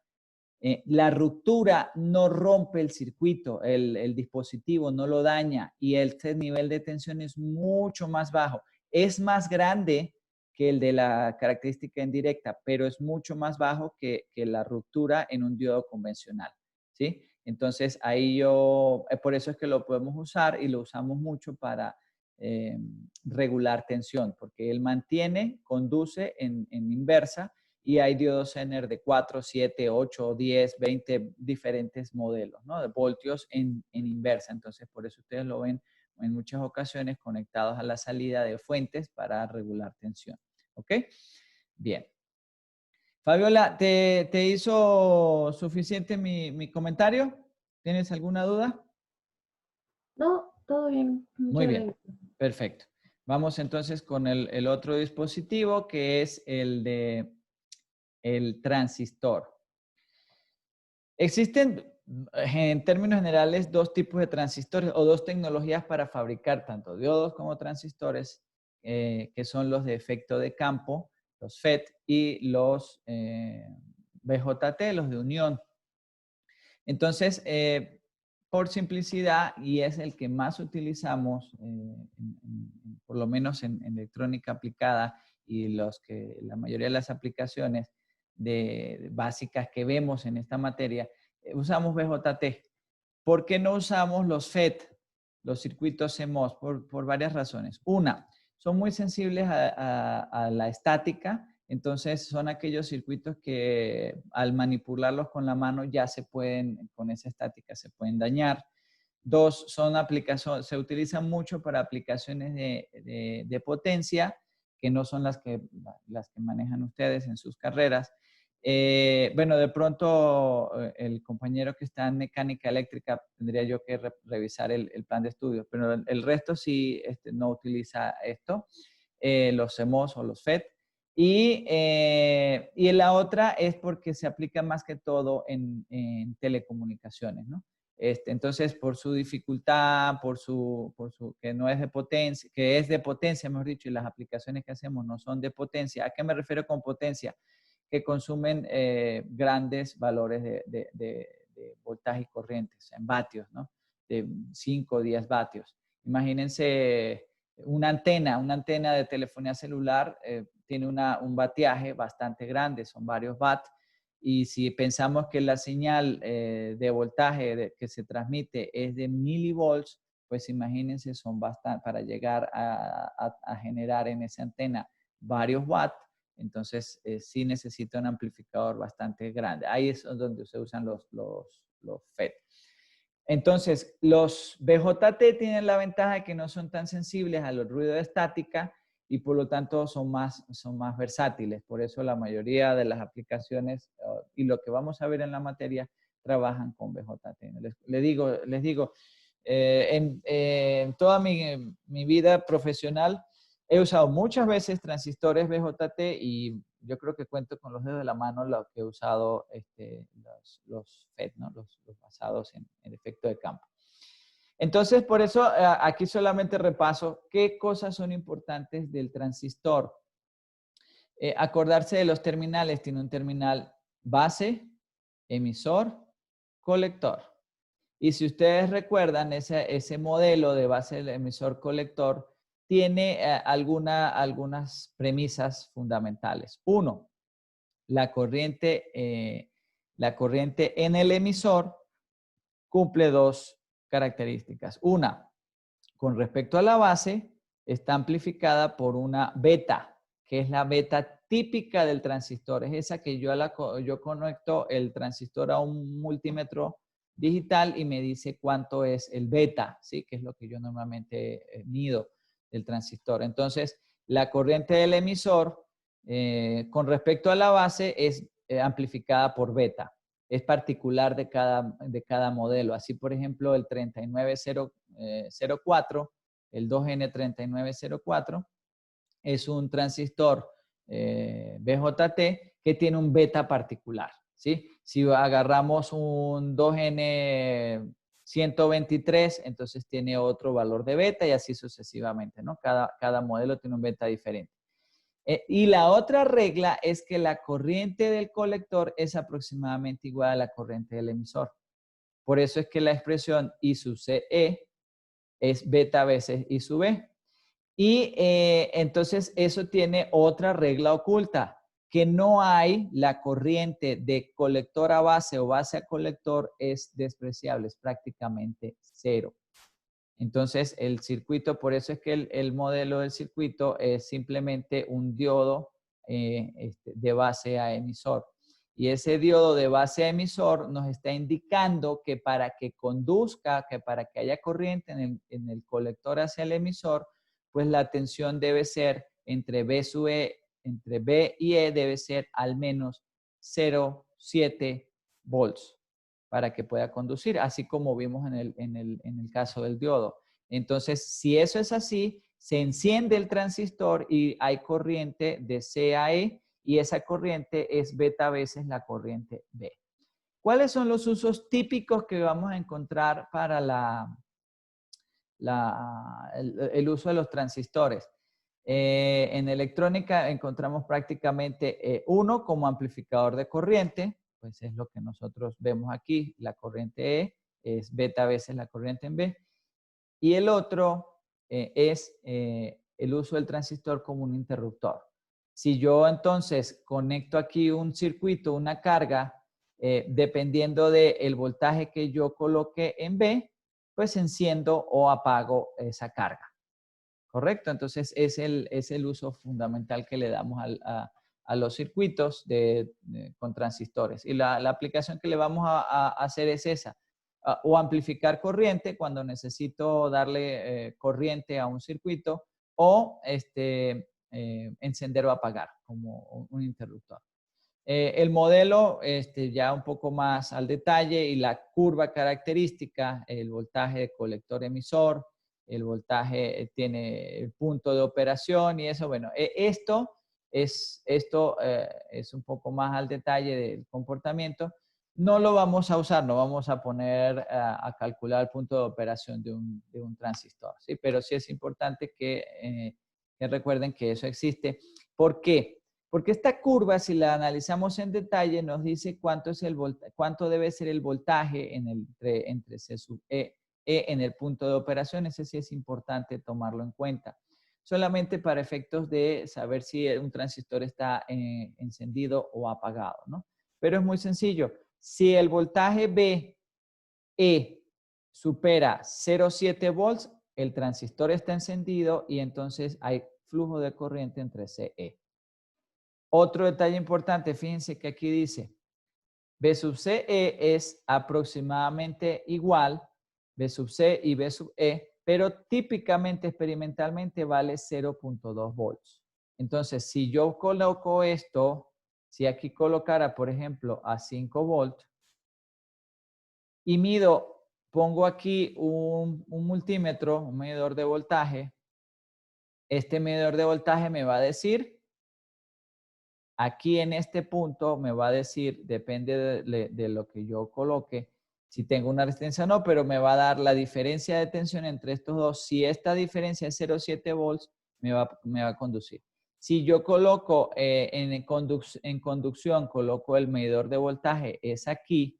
la ruptura no rompe el circuito, el dispositivo no lo daña y este nivel de tensión es mucho más bajo. Es más grande que el de la característica indirecta, pero es mucho más bajo que la ruptura en un diodo convencional, ¿sí? Entonces, ahí por eso es que lo podemos usar y lo usamos mucho para regular tensión, porque él conduce en inversa y hay diodos Zener de 4, 7, 8, 10, 20 diferentes modelos, ¿no? De voltios en inversa. Entonces, por eso ustedes lo ven en muchas ocasiones conectados a la salida de fuentes para regular tensión. ¿Ok? Bien. Fabiola, ¿te hizo suficiente mi comentario? ¿Tienes alguna duda? No, todo bien. Muy Muchas bien, gracias. perfecto. Vamos entonces con el otro dispositivo que es el transistor. Existen, en términos generales, dos tipos de transistores o dos tecnologías para fabricar tanto diodos como transistores, que son los de efecto de campo, los FET, y los BJT, los de unión. Entonces, por simplicidad, y es el que más utilizamos, por lo menos en electrónica aplicada y la mayoría de las aplicaciones básicas que vemos en esta materia, usamos BJT. ¿Por qué no usamos los FET, los circuitos CMOS? Por varias razones. Una, son muy sensibles a la estática. Entonces, son aquellos circuitos que al manipularlos con la mano ya con esa estática se pueden dañar. Dos, se utilizan mucho para aplicaciones de potencia, que no son las que manejan ustedes en sus carreras. Bueno, de pronto el compañero que está en mecánica eléctrica tendría yo que revisar el plan de estudios, pero el resto sí no utiliza esto, los CMOS o los FET. Y la otra es porque se aplica más que todo en telecomunicaciones, ¿no? Entonces, por su dificultad, que no es de potencia, que es de potencia, mejor dicho, y las aplicaciones que hacemos no son de potencia. ¿A qué me refiero con potencia? Que consumen grandes valores de voltaje y corrientes, en vatios, ¿no? De 5 o 10 vatios. Imagínense una antena de telefonía celular tiene un bateaje bastante grande, son varios watts. Y si pensamos que la señal de voltaje que se transmite es de milivolts, pues imagínense, son bastante, para llegar a generar en esa antena varios watts, entonces sí necesita un amplificador bastante grande. Ahí es donde se usan los FET. Entonces, los BJT tienen la ventaja de que no son tan sensibles a los ruidos de estática y por lo tanto son más versátiles. Por eso la mayoría de las aplicaciones y lo que vamos a ver en la materia trabajan con BJT. Les digo, en toda mi vida profesional he usado muchas veces transistores BJT y yo creo que cuento con los dedos de la mano lo que he usado los FET, ¿no? Los basados en efecto de campo. Entonces, por eso aquí solamente repaso qué cosas son importantes del transistor. Acordarse de los terminales. Tiene un terminal base, emisor, colector. Y si ustedes recuerdan, ese modelo de base del emisor colector tiene algunas premisas fundamentales. Uno, la corriente en el emisor cumple dos características. Una, con respecto a la base, está amplificada por una beta, que es la beta típica del transistor. Es esa que yo conecto el transistor a un multímetro digital y me dice cuánto es el beta, ¿sí? Que es lo que yo normalmente mido del transistor. Entonces, la corriente del emisor con respecto a la base es amplificada por beta. Es particular de cada modelo. Así, por ejemplo, el 3904, el 2N3904, es un transistor BJT que tiene un beta particular, ¿sí? Si agarramos un 2N7 123, entonces tiene otro valor de beta y así sucesivamente, ¿no? Cada modelo tiene un beta diferente. Y la otra regla es que la corriente del colector es aproximadamente igual a la corriente del emisor. Por eso es que la expresión I sub CE es beta veces I sub E. Y entonces eso tiene otra regla oculta, que no hay la corriente de colector a base o base a colector es despreciable, es prácticamente cero. Entonces el circuito, por eso es que el modelo del circuito es simplemente un diodo de base a emisor. Y ese diodo de base a emisor nos está indicando que para que conduzca, que para que haya corriente en el colector hacia el emisor, pues la tensión debe ser entre B y E debe ser al menos 0,7 volts para que pueda conducir, así como vimos en el caso del diodo. Entonces, si eso es así, se enciende el transistor y hay corriente de C a E y esa corriente es beta veces la corriente B. ¿Cuáles son los usos típicos que vamos a encontrar para el uso de los transistores? En electrónica encontramos prácticamente uno como amplificador de corriente, pues es lo que nosotros vemos aquí, la corriente E es beta veces la corriente en B. Y el otro es el uso del transistor como un interruptor. Si yo entonces conecto aquí un circuito, una carga, dependiendo del voltaje que yo coloque en B, pues enciendo o apago esa carga. ¿Correcto? Entonces es el uso fundamental que le damos a los circuitos con transistores. Y la aplicación que le vamos a hacer es esa. O amplificar corriente cuando necesito darle corriente a un circuito o encender o apagar como un interruptor. El modelo ya un poco más al detalle y la curva característica, el voltaje de colector emisor, el voltaje tiene el punto de operación y eso, bueno, esto es un poco más al detalle del comportamiento. No lo vamos a usar, no vamos a poner a calcular el punto de operación de un transistor, ¿sí? Pero sí es importante que recuerden que eso existe. ¿Por qué? Porque esta curva, si la analizamos en detalle, nos dice cuánto debe ser el voltaje entre C sub E en el punto de operación. Ese sí es importante tomarlo en cuenta. Solamente para efectos de saber si un transistor está encendido o apagado, ¿no? Pero es muy sencillo. Si el voltaje BE supera 0,7 volts, el transistor está encendido y entonces hay flujo de corriente entre CE. Otro detalle importante, fíjense que aquí dice, B sub CE es aproximadamente igual, B sub C y B sub E, pero típicamente, experimentalmente, vale 0,2 volts. Entonces, si yo coloco esto, si aquí colocara, por ejemplo, a 5 volts, y pongo aquí un multímetro, un medidor de voltaje, este medidor de voltaje me va a decir, aquí en este punto me va a decir, depende de lo que yo coloque, si tengo una resistencia o no, pero me va a dar la diferencia de tensión entre estos dos. Si esta diferencia es 0,7 volts, me va a conducir. Si yo coloco en conducción, coloco el medidor de voltaje, es aquí.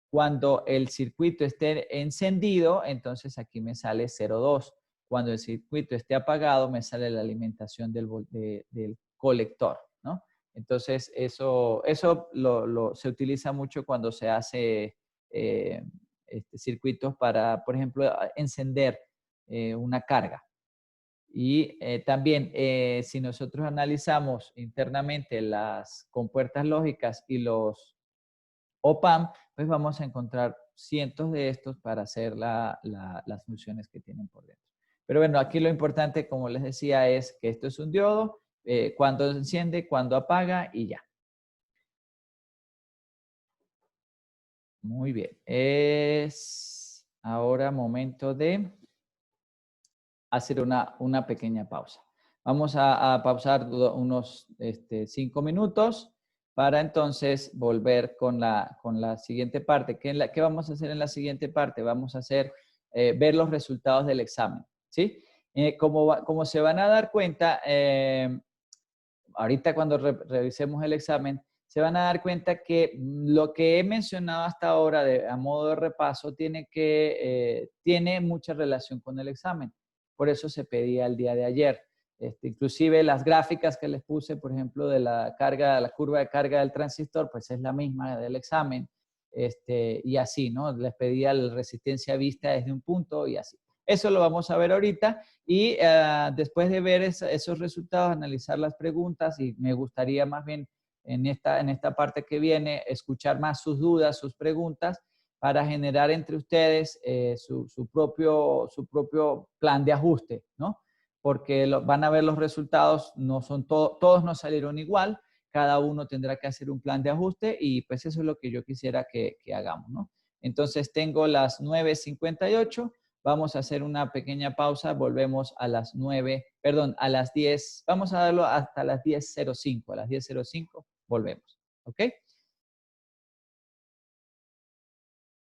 Cuando el circuito esté encendido, entonces aquí me sale 0,2. Cuando el circuito esté apagado, me sale la alimentación del colector, ¿no? Entonces, eso se utiliza mucho cuando se hace circuitos para, por ejemplo, encender una carga. Y también, si nosotros analizamos internamente las compuertas lógicas y los OPAM, pues vamos a encontrar cientos de estos para hacer las funciones que tienen por dentro. Pero bueno, aquí lo importante, como les decía, es que esto es un diodo, cuando enciende, cuando apaga y ya. Muy bien. Es ahora momento de hacer una pequeña pausa. Vamos a pausar unos 5 minutos para entonces volver con la siguiente parte. ¿Qué vamos a hacer en la siguiente parte? Vamos a hacer, ver los resultados del examen, ¿sí? Como se van a dar cuenta, ahorita cuando revisemos el examen, se van a dar cuenta que lo que he mencionado hasta ahora a modo de repaso tiene mucha relación con el examen. Por eso se pedía el día de ayer. Inclusive las gráficas que les puse, por ejemplo, de la curva de carga del transistor, pues es la misma del examen. Y así, ¿no? Les pedía la resistencia vista desde un punto y así. Eso lo vamos a ver ahorita y después de ver esos resultados, analizar las preguntas y me gustaría más bien en esta parte que viene escuchar más sus dudas, sus preguntas para generar entre ustedes su propio plan de ajuste, ¿no? Porque van a ver los resultados, no son todos no salieron igual, cada uno tendrá que hacer un plan de ajuste y pues eso es lo que yo quisiera que hagamos, ¿no? Entonces tengo las 9:58. Vamos a hacer una pequeña pausa, volvemos a las 10, vamos a darlo hasta las 10:05, a las 10:05 volvemos, ¿ok?